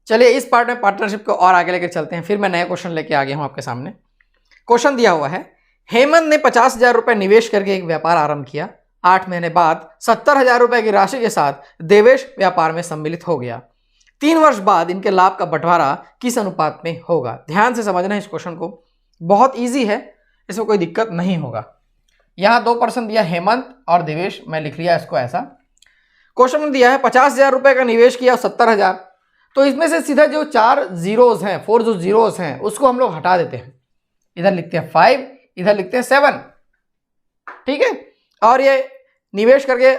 चलिए इस पार्ट में पार्टनरशिप को और आगे लेकर चलते हैं, फिर मैं नया क्वेश्चन लेके आ गया हूं आपके सामने। क्वेश्चन दिया हुआ है, हेमंत ने 50,000 रुपए निवेश करके एक व्यापार आरंभ किया। 8 महीने बाद 70,000 रुपए की राशि के साथ देवेश व्यापार में सम्मिलित हो गया। 3 वर्ष बाद इनके लाभ का बंटवारा किस अनुपात में होगा? ध्यान से समझना है इस क्वेश्चन को, बहुत ईजी है, इसमें कोई दिक्कत नहीं होगा। यहां 2 पर्सन दिया, हेमंत और देवेश, मैं लिख लिया इसको ऐसा। क्वेश्चन में दिया है 50,000 रुपए का निवेश किया 70,000, तो इसमें से सीधा जो 4 जीरोज हैं, 4 जो जीरोज हैं उसको हम लोग हटा देते हैं। इधर लिखते हैं 5, इधर लिखते हैं 7, ठीक है। और ये निवेश करके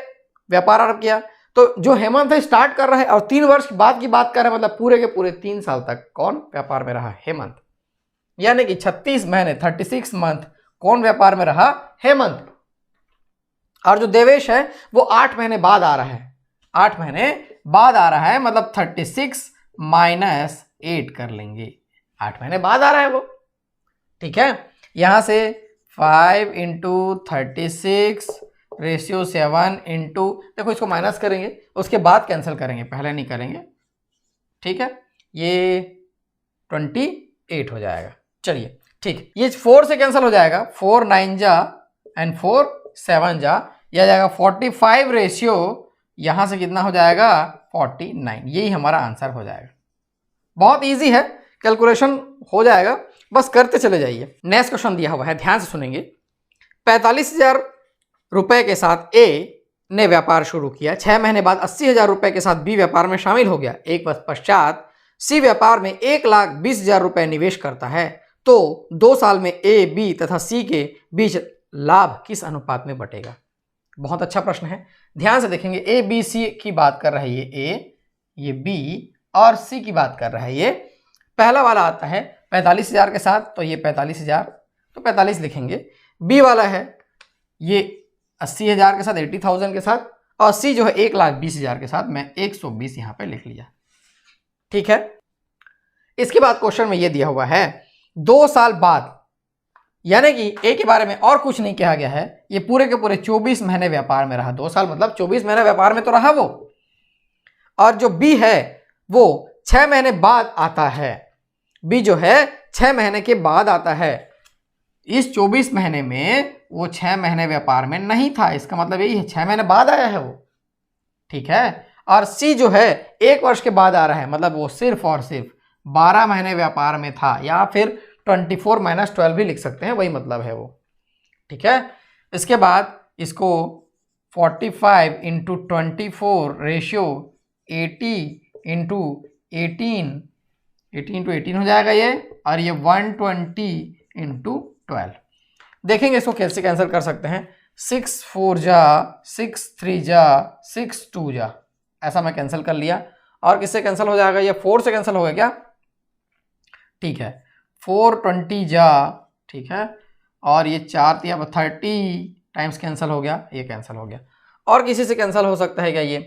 व्यापार आरंभ किया, तो जो हेमंत है स्टार्ट कर रहा है और 3 वर्ष बाद की बात कर रहे हैं, मतलब पूरे के पूरे 3 साल तक कौन व्यापार में रहा? हेमंत। यानी कि 36 महीने 36 मंथ कौन व्यापार में रहा? हेमंत। और जो देवेश है वो 8 महीने बाद आ रहा है, 8 महीने बाद आ रहा है, मतलब 36 माइनस 8 कर लेंगे, 8 महीने बाद आ रहा है वो, ठीक है। यहां से 5 इंटू 36 रेशियो 7 इंटू, देखो इसको माइनस करेंगे उसके बाद कैंसिल करेंगे, पहले नहीं करेंगे, ठीक है। ये 28 हो जाएगा। चलिए ठीक, ये 4 से कैंसिल हो जाएगा, 4 9 जा एंड 4 7 जा, यह जाएगा 45 रेशियो, यहां से कितना हो जाएगा? 49। यही हमारा आंसर हो जाएगा। बहुत इजी है, कैलकुलेशन हो जाएगा, बस करते चले जाइए। नेक्स्ट क्वेश्चन दिया हुआ है, ध्यान से सुनेंगे। 45,000 रुपए के साथ ए ने व्यापार शुरू किया। 6 महीने बाद 80,000 रुपए के साथ बी व्यापार में शामिल हो गया। 1 वर्ष पश्चात सी व्यापार में 1,20,000 रुपए निवेश करता है, तो 2 साल में ए, बी तथा सी के बीच लाभ किस अनुपात में बटेगा? बहुत अच्छा प्रश्न है, ध्यान से देखेंगे। ए बी सी की बात कर रहा है ये ए, ये बी और सी की बात कर रहा है ये। पहला वाला आता है 45,000 के साथ, तो ये 45,000, तो 45 लिखेंगे। बी वाला है ये 80,000 के साथ, 80,000 के साथ, और सी जो है 1,20,000 के साथ, मैं 120 यहां पे लिख लिया, ठीक है। इसके बाद क्वेश्चन में ये दिया हुआ है 2 साल बाद, यानी कि ए के बारे में और कुछ नहीं कहा गया है, ये पूरे के पूरे 24 महीने व्यापार में रहा। 2 साल मतलब 24 महीने व्यापार में तो रहा वो। और जो बी है वो 6 महीने बाद आता है, बी जो है 6 महीने के बाद आता है। इस 24 महीने में वो 6 महीने व्यापार में नहीं था, इसका मतलब यही है 6 महीने बाद आया है वो, ठीक है। और सी जो है 1 वर्ष के बाद आ रहा है, मतलब वो सिर्फ और सिर्फ 12 महीने व्यापार में था, या फिर 24 माइनस 12 भी लिख सकते हैं, वही मतलब है वो, ठीक है। इसके बाद इसको 45 इंटू 24 रेशियो 80 इंटू 18 हो जाएगा ये, और ये 120 इंटू 12। देखेंगे इसको कैसे कैंसिल कर सकते हैं। 6 4 जा, 6 3 जा, 6 2 जा, ऐसा मैं कैंसिल कर लिया। और किससे कैंसिल हो जाएगा? ये 4 से कैंसिल हो गया क्या? ठीक है, 420 जा, ठीक है। और ये 4 या 30 टाइम्स कैंसिल हो गया, ये कैंसिल हो गया। और किसी से कैंसिल हो सकता है क्या ये?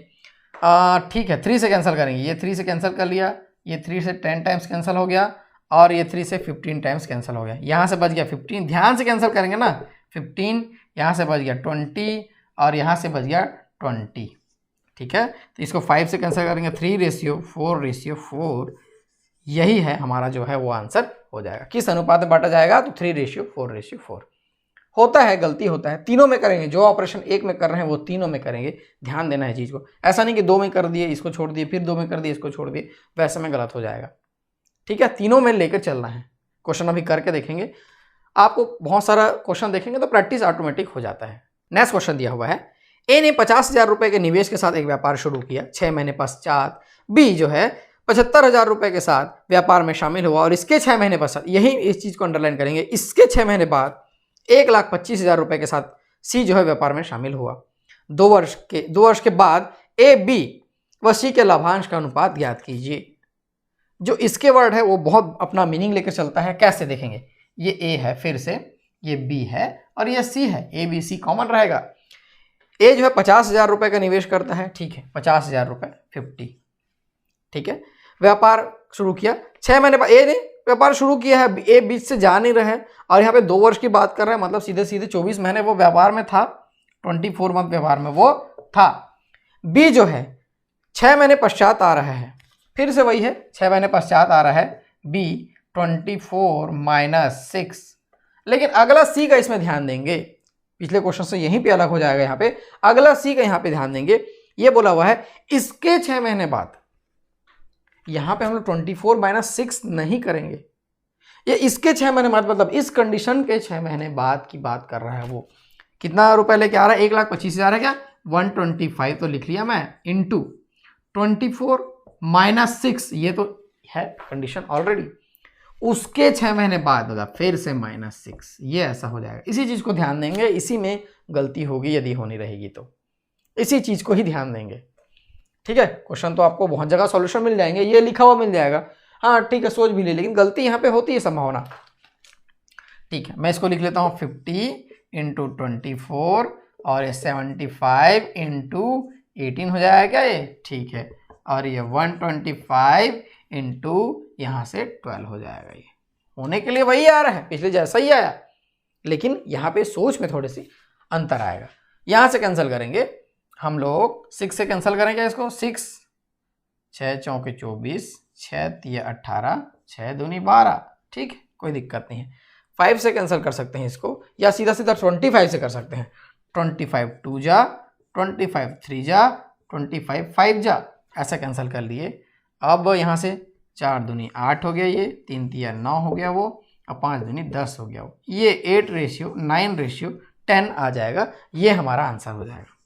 ठीक है, 3 से कैंसिल करेंगे, ये 3 से कैंसिल कर लिया, ये 3 से 10 टाइम्स कैंसिल हो गया, और ये 3 से 15 टाइम्स कैंसिल हो गया। यहाँ से बच गया 15, ध्यान से कैंसिल करेंगे ना, 15, यहाँ से बच गया 20, और यहाँ से बच गया 20, ठीक है। तो इसको 5 से कैंसिल करेंगे, 3 रेशियो 4 रेशियो 4, यही है हमारा जो है वो आंसर हो जाएगा। किस अनुपात में बांटा जाएगा? तो 3 रेशियो 4 रेशियो 4। होता है, गलती होता है, तीनों में करेंगे, जो ऑपरेशन एक में कर रहे हैं वो तीनों में करेंगे, ध्यान देना है चीज़ को। ऐसा नहीं कि 2 में कर दिए इसको छोड़ दिए, फिर 2 में कर दिए इसको छोड़ दिए, वैसे में गलत हो जाएगा, ठीक है। तीनों में लेकर चलना है। क्वेश्चन अभी करके देखेंगे, आपको बहुत सारा क्वेश्चन देखेंगे तो प्रैक्टिस ऑटोमेटिक हो जाता है। नेक्स्ट क्वेश्चन दिया हुआ है, ए ने 50,000 रुपए के निवेश के साथ एक व्यापार शुरू किया। 6 महीने पश्चात बी जो है 75,000 रुपए के साथ व्यापार में शामिल हुआ, और इसके 6 महीने पश्चात, यही इस चीज को अंडरलाइन करेंगे, इसके 6 महीने बाद 1,25,000 रुपए के साथ सी जो है व्यापार में शामिल हुआ। 2 वर्ष के बाद ए, बी व सी के लाभांश का अनुपात ज्ञात कीजिए। जो इसके वर्ड है वो बहुत अपना मीनिंग लेकर चलता है। कैसे देखेंगे? ये ए है, फिर से ये बी है, और ये सी है, ए बी सी कॉमन रहेगा। ए जो है 50,000 रुपए का निवेश करता है, ठीक है, 50,000 रुपए 50, ठीक है। व्यापार शुरू किया 6 महीने बाद, ए ने व्यापार शुरू किया है, ए बीच से जा नहीं रहे, और यहाँ पे 2 वर्ष की बात कर रहे हैं, मतलब सीधे सीधे 24 महीने वो व्यापार में था, 24 मंथ व्यवहार में वो था। बी जो है 6 महीने पश्चात आ रहा है, फिर से वही है, 6 महीने पश्चात आ रहा है बी 24 माइनस 6। लेकिन अगला सी का इसमें ध्यान देंगे, पिछले क्वेश्चन से यहीं पे अलग हो जाएगा। यहाँ पे अगला सी का यहाँ पे ध्यान देंगे, ये बोला हुआ है इसके 6 महीने बाद। यहाँ पे हम लोग 24 माइनस 6 नहीं करेंगे, ये इसके 6 महीने बाद, मतलब इस कंडीशन के 6 महीने बाद की बात कर रहा है। वो कितना रुपए लेके आ रहा है, 1,25,000 है क्या, 125 तो लिख लिया मैं, इंटू 24 माइनस 6, ये तो है कंडीशन ऑलरेडी, उसके 6 महीने बाद मतलब फिर से -6, ये ऐसा हो जाएगा। इसी चीज को ध्यान देंगे, इसी में गलती होगी यदि होनी रहेगी तो, इसी चीज को ही ध्यान देंगे। ठीक है, क्वेश्चन तो आपको बहुत जगह सॉल्यूशन मिल जाएंगे, ये लिखा हुआ मिल जाएगा, हाँ ठीक है सोच भी ले, लेकिन गलती यहाँ पे होती है संभावना। ठीक है, मैं इसको लिख लेता हूँ 50 इंटू 24 और ये 75 इंटू 18 हो जाएगा क्या ये, ठीक है, और ये 125 इंटू यहाँ से 12 हो जाएगा। ये होने के लिए वही आ रहा है, पिछले जैसा ही आया, लेकिन यहाँ पे सोच में थोड़ी सी अंतर आएगा। यहाँ से कैंसिल करेंगे हम लोग, 6 से कैंसिल करेंगे इसको, 6 6 चौके 24, 6 तिया 18, 6 दूनी 12, ठीक है कोई दिक्कत नहीं है। 5 से कैंसिल कर सकते हैं इसको, या सीधा सीधा 25 से कर सकते हैं, 25 2 जा, 25 3 जा, 25 5 जा, ऐसा कैंसिल कर लिए। अब यहाँ से 4 दूनी 8 हो गया, ये 3 तिया 9 हो गया वो, और 5 दूनी 10 हो गया वो, ये 8:9:10 आ जाएगा, ये हमारा आंसर हो जाएगा।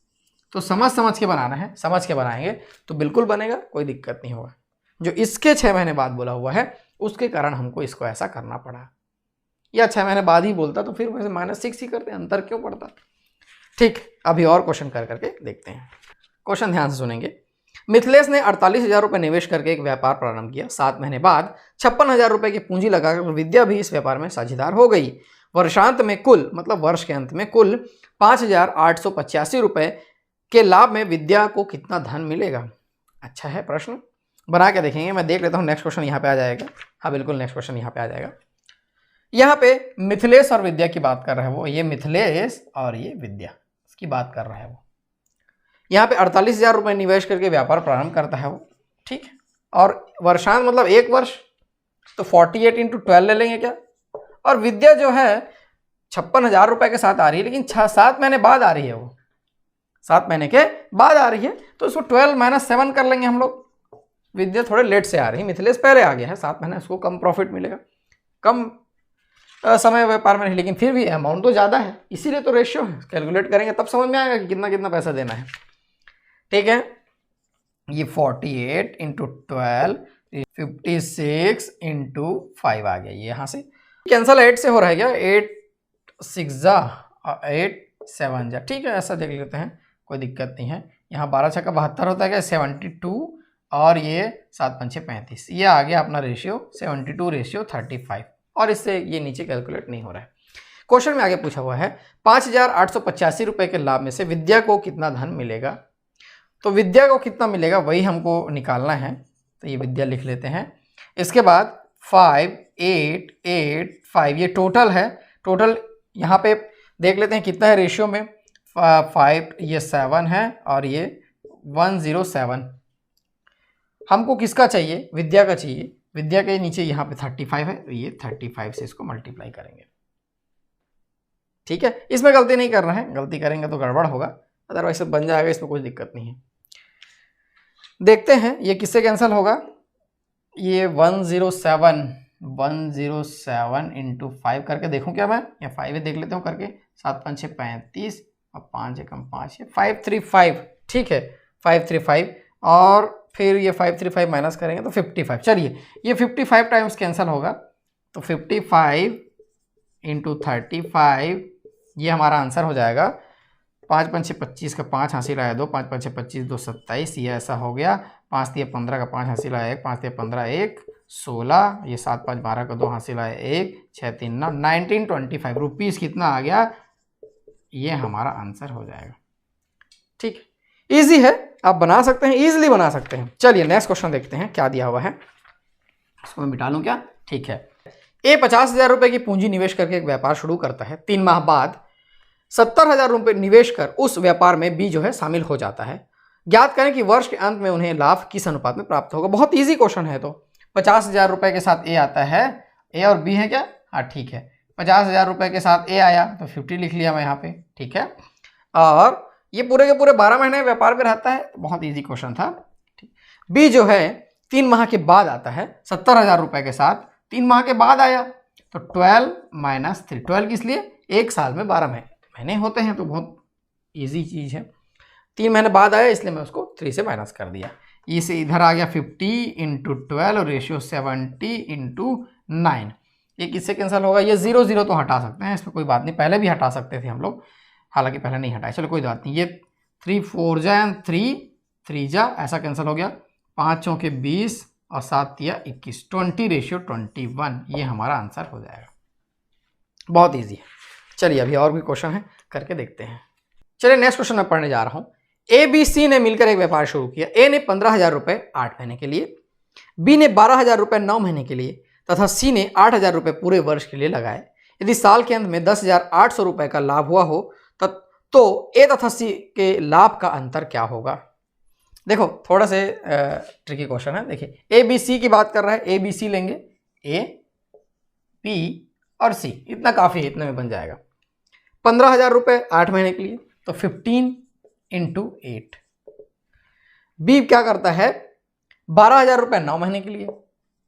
तो समझ के बनाना है, समझ के बनाएंगे तो बिल्कुल बनेगा, कोई दिक्कत नहीं होगा। जो इसके 6 महीने बाद बोला हुआ है उसके कारण हमको इसको ऐसा करना पड़ा, या 6 महीने बाद ही बोलता तो फिर वैसे -6 ही करते, अंतर क्यों पड़ता। ठीक, अभी और क्वेश्चन कर करके देखते हैं। क्वेश्चन ध्यान से सुनेंगे। मिथिलेश ने 48,000 रुपये निवेश करके एक व्यापार प्रारंभ किया। 7 महीने बाद 56,000 रुपये की पूंजी लगाकर विद्या भी इस व्यापार में साझेदार हो गई। वर्षांत में कुल, मतलब वर्ष के अंत में कुल 5,885 रुपये के लाभ में विद्या को कितना धन मिलेगा। अच्छा है प्रश्न, बना के देखेंगे। मैं देख लेता हूँ, नेक्स्ट क्वेश्चन यहाँ पे आ जाएगा। हाँ बिल्कुल, नेक्स्ट क्वेश्चन यहाँ पे आ जाएगा। यहाँ पे मिथिलेश और विद्या की बात कर रहा है वो, ये मिथिलेश और ये विद्या की बात कर रहा है वो। यहाँ पे 48,000 रुपये निवेश करके व्यापार प्रारंभ करता है वो, ठीक है, और वर्षांत मतलब 1 वर्ष, तो 48 इंटू 12 ले लेंगे क्या। और विद्या जो है 56,000 रुपये के साथ आ रही है, लेकिन 7 महीने बाद आ रही है वो, 7 महीने के बाद आ रही है, तो इसको 12 - 7 कर लेंगे हम लोग। विद्या थोड़े लेट से आ रही है, मिथिलेश पहले आ गया है, 7 महीने, उसको कम प्रॉफिट मिलेगा, कम समय व्यापार में नहीं, लेकिन फिर भी अमाउंट तो ज़्यादा है, इसीलिए तो रेशियो है। कैलकुलेट करेंगे तब समझ में आएगा कि कितना कितना पैसा देना है। ठीक है, ये 48 इंटू 12, 56 इंटू 5 आ गया, ये यहाँ से कैंसल 8 से हो रहा है क्या, 8 6 जा 8 7 जा, ठीक है ऐसा देख लेते हैं, कोई दिक्कत नहीं है। यहाँ 12 6 का 72 होता है क्या, 72, और ये 7 5 6 35, ये आ गया अपना रेशियो 72:35, और इससे ये नीचे कैलकुलेट नहीं हो रहा है। क्वेश्चन में आगे पूछा हुआ है 5,885 रुपये के लाभ में से विद्या को कितना धन मिलेगा। तो विद्या को कितना मिलेगा वही हमको निकालना है, तो ये विद्या लिख लेते हैं। इसके बाद 5 8 8 5, ये टोटल है। टोटल यहाँ पे देख लेते हैं कितना है रेशियो में, 5, ये 7 है, और ये 107। हमको किसका चाहिए, विद्या का चाहिए। विद्या के नीचे यहाँ पे 35 है, तो ये 35 से इसको मल्टीप्लाई करेंगे। ठीक है, इसमें गलती नहीं करना है, गलती करेंगे तो गड़बड़ होगा, अदरवाइज सब बन जाएगा, इसमें कोई दिक्कत नहीं है। देखते हैं ये किससे कैंसिल होगा, ये 107 इंटू 5 करके देखूं क्या मैं, या 5 देख लेता हूँ करके, 7 5 6 35, और 5 1 5 है 535, ठीक है 535, और फिर ये 535 माइनस करेंगे तो 55। चलिए ये 55 टाइम्स कैंसिल होगा, तो 55 इंटू 35, ये हमारा आंसर हो जाएगा। 5 5 6 25 का 5 हासिल आया 2, 5 5 6 25 2 27, ये ऐसा हो गया। 5 3 15 का 5 हासिल आया 1, 5 3 15 1 16, ये 7 5 12 का 2 हासिल आया 1, 6 3 9 1925 रुपीज़ कितना आ गया, ये हमारा आंसर हो जाएगा। ठीक, इजी है, आप बना सकते हैं, इजीली बना सकते हैं। चलिए नेक्स्ट क्वेश्चन देखते हैं क्या दिया हुआ है, इसको मैं मिटा लूँ क्या, ठीक है। ए 50,000 रुपये की पूंजी निवेश करके एक व्यापार शुरू करता है। 3 माह बाद 70,000 रुपये निवेश कर उस व्यापार में बी जो है शामिल हो जाता है। ज्ञात करें कि वर्ष के अंत में उन्हें लाभ किस अनुपात में प्राप्त होगा। बहुत ईजी क्वेश्चन है। तो 50,000 रुपए के साथ ए आता है, ए और बी है क्या, हाँ ठीक है। 50,000 रुपए के साथ ए आया तो 50 लिख लिया मैं यहाँ पे, ठीक है। और ये पूरे के पूरे 12 महीने व्यापार में रहता है, बहुत ईजी क्वेश्चन था। बी जो है 3 माह के बाद आता है, 70,000 रुपए के साथ 3 माह के बाद आया तो 12 माइनस 3, 12 किस लिए, एक साल में 12 महीने होते हैं, तो बहुत ईजी चीज़ है। 3 महीने बाद आया इसलिए मैं उसको 3 से माइनस कर दिया। इसे इधर आ गया 50 इंटू 12 और रेशियो 70 इंटू 9। ये किससे कैंसिल होगा, ये 0 0 तो हटा सकते हैं, इसमें कोई बात नहीं, पहले भी हटा सकते थे हम लोग, हालांकि पहले नहीं हटाए, चलो कोई बात नहीं। ये 3 4 जा 3 3 जा ऐसा कैंसिल हो गया, 5 चौके 20 और 7 तिया 21, 20 रेशियो 21, ये हमारा आंसर हो जाएगा। बहुत ईजी है। चलिए अभी और भी क्वेश्चन है, करके देखते हैं। चलिए नेक्स्ट क्वेश्चन मैं पढ़ने जा रहा हूँ। ए बी सी ने मिलकर एक व्यापार शुरू किया। ए ने 15,000 रुपये 8 महीने के लिए, बी ने 12,000 रुपये 9 महीने के लिए तथा सी ने 8,000 रुपये पूरे वर्ष के लिए लगाए। यदि साल के अंत में 10,800 रुपये का लाभ हुआ हो तो ए तथा सी के लाभ का अंतर क्या होगा। देखो थोड़ा से ट्रिकी क्वेश्चन है। देखिए ए बी सी की बात कर रहा है, ए बी सी लेंगे, ए बी और सी, इतना काफ़ी है, इतने में बन जाएगा। 15,000 रुपये 8 महीने के लिए तो 15 इंटू 8। बी क्या करता है, 12,000 रुपये 9 महीने के लिए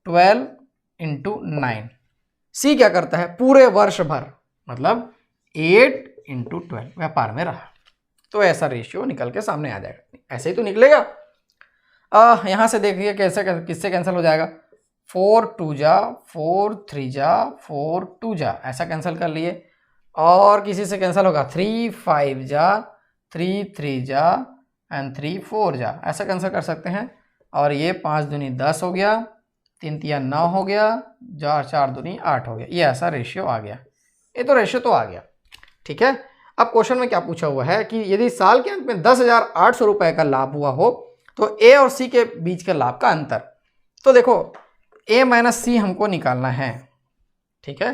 12 इंटू 9। सी क्या करता है, पूरे वर्ष भर, मतलब 8 इंटू 12 व्यापार में रहा। तो ऐसा रेशियो निकल के सामने आ जाएगा, ऐसे ही तो निकलेगा। यहाँ से देखिए कैसे किससे कैंसिल हो जाएगा, 4 2 जा 4 3 जा 4 2 जा ऐसा कैंसिल कर लिए। और किसी से कैंसिल होगा 3 5 जा 3 3 जा एंड 3 4 जा ऐसा कैंसिल कर सकते हैं। और ये 5 दूनी 10 हो गया, 3 तिया 9 हो गया, 4 दूनी 8 हो गया, ये ऐसा रेशियो आ गया। ये तो रेशियो तो आ गया, ठीक है। अब क्वेश्चन में क्या पूछा हुआ है कि यदि साल के अंत में 10,800 रुपये का लाभ हुआ हो तो ए और सी के बीच के लाभ का अंतर। तो देखो ए माइनस सी हमको निकालना है, ठीक है।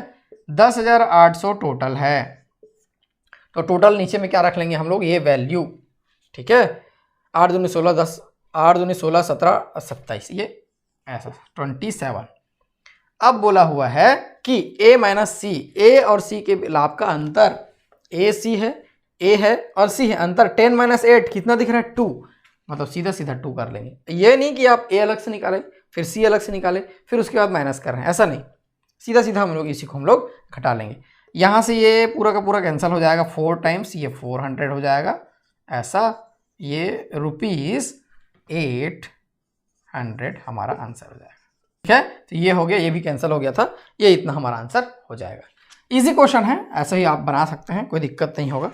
10,800 टोटल है, तो टोटल नीचे में क्या रख लेंगे हम लोग, ये वैल्यू, ठीक है। 8 दूनी 16 10, 8 दूनी 16 17 27, ये ऐसा 27। अब बोला हुआ है कि ए माइनस सी, ए और सी के लाभ का अंतर, ए सी है, ए है और सी है, अंतर 10 माइनस 8 कितना दिख रहा है 2, मतलब सीधा सीधा 2 कर लेंगे। ये नहीं कि आप ए अलग से निकालें फिर सी अलग से निकालें फिर उसके बाद माइनस कर रहे हैं, ऐसा नहीं, सीधा सीधा हम लोग इसी को हम लोग घटा लेंगे। यहाँ से ये पूरा का पूरा कैंसिल हो जाएगा, 4 टाइम्स ये 400 हो जाएगा, ऐसा ये ₹800 हमारा आंसर हो जाएगा, ठीक है। तो ये हो गया, ये भी कैंसिल हो गया था, ये इतना हमारा आंसर हो जाएगा। इजी क्वेश्चन है, ऐसा ही आप बना सकते हैं, कोई दिक्कत नहीं होगा।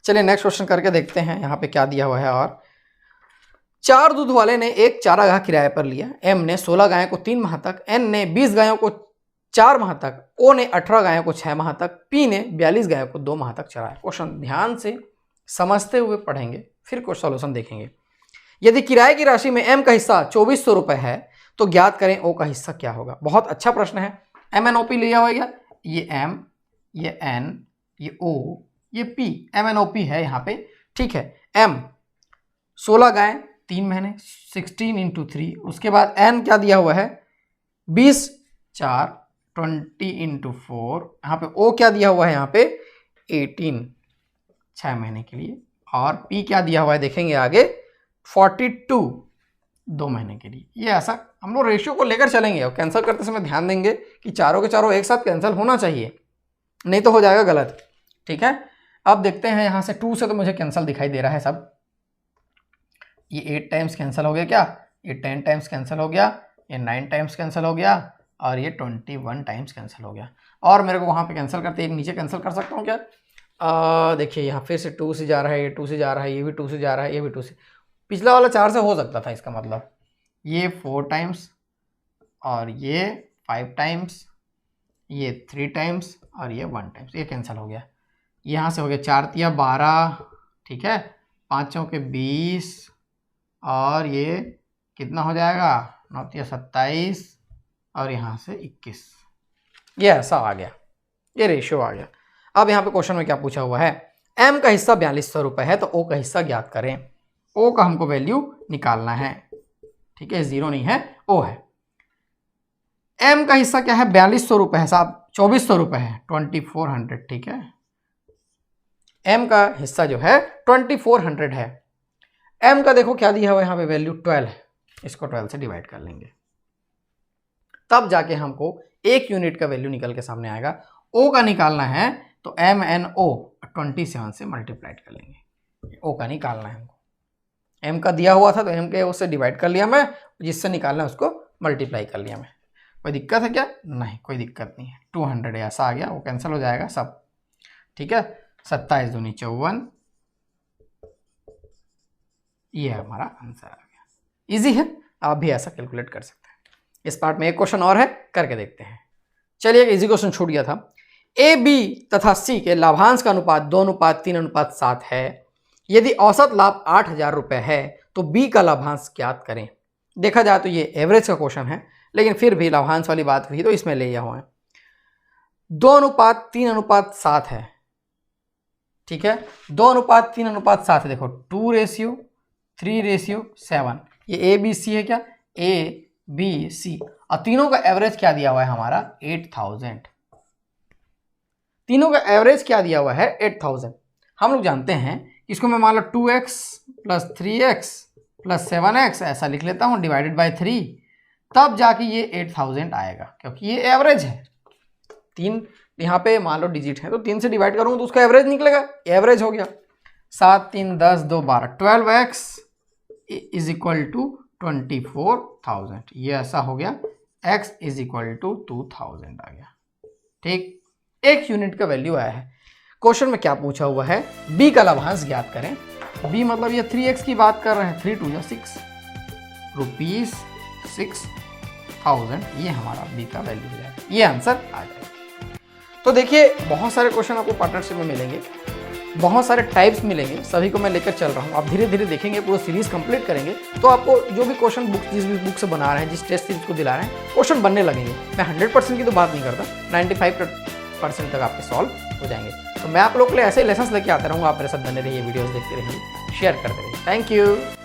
चलिए नेक्स्ट क्वेश्चन करके देखते हैं यहाँ पे क्या दिया हुआ है। और 4 दूध वाले ने एक चारागाह किराए पर लिया। एम ने 16 गायों को 3 माह तक, एन ने 20 गायों को 4 माह तक, ओ ने 18 गायों को 6 माह तक, पी ने 42 गायों को 2 माह तक चराया। क्वेश्चन ध्यान से समझते हुए पढ़ेंगे, फिर कुछ सॉल्यूशन देखेंगे। यदि किराए की राशि में एम का हिस्सा 2400 रुपये है तो ज्ञात करें ओ का हिस्सा क्या होगा। बहुत अच्छा प्रश्न है। एम एन ओ पी लिया हुआ, ये एम, ये एन, ये ओ, ये P, M N O P है यहाँ पे, ठीक है। एम 16 गाय 3 महीने 16 इंटू 3, उसके बाद एन क्या दिया हुआ है 20 4 20 इंटू 4, यहाँ पे ओ क्या दिया हुआ है यहाँ पे 18 6 महीने के लिए, और पी क्या दिया हुआ है देखेंगे आगे 42 2 महीने के लिए। ये ऐसा हम लोग रेशियो को लेकर चलेंगे और कैंसिल करते समय ध्यान देंगे कि चारों के चारों एक साथ कैंसिल होना चाहिए, नहीं तो हो जाएगा गलत, ठीक है। अब देखते हैं यहाँ से 2 से तो मुझे कैंसिल दिखाई दे रहा है सब। ये 8 टाइम्स कैंसिल हो गया क्या, ये 10 टाइम्स कैंसिल हो गया, ये 9 टाइम्स कैंसिल हो गया और ये 21 टाइम्स कैंसिल हो गया। और मेरे को वहाँ पे कैंसिल करते एक नीचे कैंसिल कर सकता हूँ क्या, देखिए यहाँ फिर से 2 से जा रहा है, ये 2 से जा रहा है, ये भी 2 से जा रहा है, ये भी 2 से, पिछला वाला 4 से हो सकता था, इसका मतलब ये 4 टाइम्स और ये 5 टाइम्स, ये 3 टाइम्स और ये 1 टाइम्स, ये कैंसिल हो गया। यहाँ से हो गया 4 तिया 12, ठीक है, 5 चौके 20 और ये कितना हो जाएगा 9 तिया 27 और यहाँ से 21, ये ऐसा आ गया, ये रेशियो आ गया। अब यहाँ पे क्वेश्चन में क्या पूछा हुआ है, एम का हिस्सा 4200 रुपये है तो ओ का हिस्सा ज्ञात करें। ओ का हमको वैल्यू निकालना है, ठीक है, 0 नहीं है, ओ है। एम का हिस्सा क्या है, 4200 रुपये है साहब, 2400 रुपये है, 2400, ठीक है। एम का हिस्सा जो है 2400 है। एम का देखो क्या दिया हुआ है यहाँ पे, वैल्यू 12 है, इसको 12 से डिवाइड कर लेंगे, तब जाके हमको 1 यूनिट का वैल्यू निकल के सामने आएगा। ओ का निकालना है तो एम एन ओ 27 से मल्टीप्लाइड कर लेंगे, ओ का निकालना है हमको। एम का दिया हुआ था तो एम के उससे डिवाइड कर लिया मैं, जिससे निकालना है उसको मल्टीप्लाई कर लिया मैं। कोई दिक्कत है क्या? नहीं, कोई दिक्कत नहीं है। 200 ऐसा आ गया, वो कैंसिल हो जाएगा सब, ठीक है। 27 दूनी 54, ये हमारा आंसर आ गया। इजी है, आप भी ऐसा कैलकुलेट कर सकते हैं। इस पार्ट में एक क्वेश्चन और है, करके देखते हैं। चलिए, एक इजी क्वेश्चन छूट गया था। ए, बी तथा सी के लाभांश का अनुपात 2:3:7 है। यदि औसत लाभ 8000 रुपये है तो बी का लाभांश ज्ञात करें। देखा जाए तो ये एवरेज का क्वेश्चन है, लेकिन फिर भी लाभांश वाली बात हुई तो इसमें ले लिया हुआ है। 2:3:7 है, ठीक है। 2:3:7 है, देखो 2:3:7। ये ए बी सी है क्या, ए बी सी, और तीनों का एवरेज क्या दिया हुआ है हमारा, 8000। तीनों का एवरेज क्या दिया हुआ है, 8000। हम लोग जानते हैं, इसको मैं मान लो 2x + 3x + 7x ऐसा लिख लेता हूँ, डिवाइडेड बाय 3, तब जाके ये 8000 आएगा, क्योंकि ये एवरेज है। 3 यहाँ पे मान लो डिजिट है, तो 3 से डिवाइड करूँगा तो उसका एवरेज निकलेगा, एवरेज हो गया। 7 3 10 2 12, 12x = 24,000, ये ऐसा हो गया। x = 2000 आ गया, ठीक। 1 यूनिट का वैल्यू आया है। क्वेश्चन में क्या पूछा हुआ है, b का लाभांश ज्ञात करें। b मतलब ये 3x की बात कर रहे हैं, 3 2 6 रुपीज 6000, ये हमारा b का वैल्यू हो जाएगा, ये आंसर आ जाएगा। तो देखिए, बहुत सारे क्वेश्चन आपको पार्टनरशिप में मिलेंगे, बहुत सारे टाइप्स मिलेंगे, सभी को मैं लेकर चल रहा हूँ। आप धीरे धीरे देखेंगे, पूरा सीरीज कंप्लीट करेंगे तो आपको जो भी क्वेश्चन बुक, जिस भी बुक से बना रहे हैं, जिस टेस्ट सीरीज को दिला रहे हैं, क्वेश्चन बनने लगेंगे। मैं 100% की तो बात नहीं करता, 95% तक आपके सॉल्व हो जाएंगे। तो मैं आप लोग के लिए ऐसे लेसन्स लेके आता रहूँगा, आप मेरे साथ बने रहिए, वीडियोस देखते रहिए, शेयर करते रहिए। Thank you.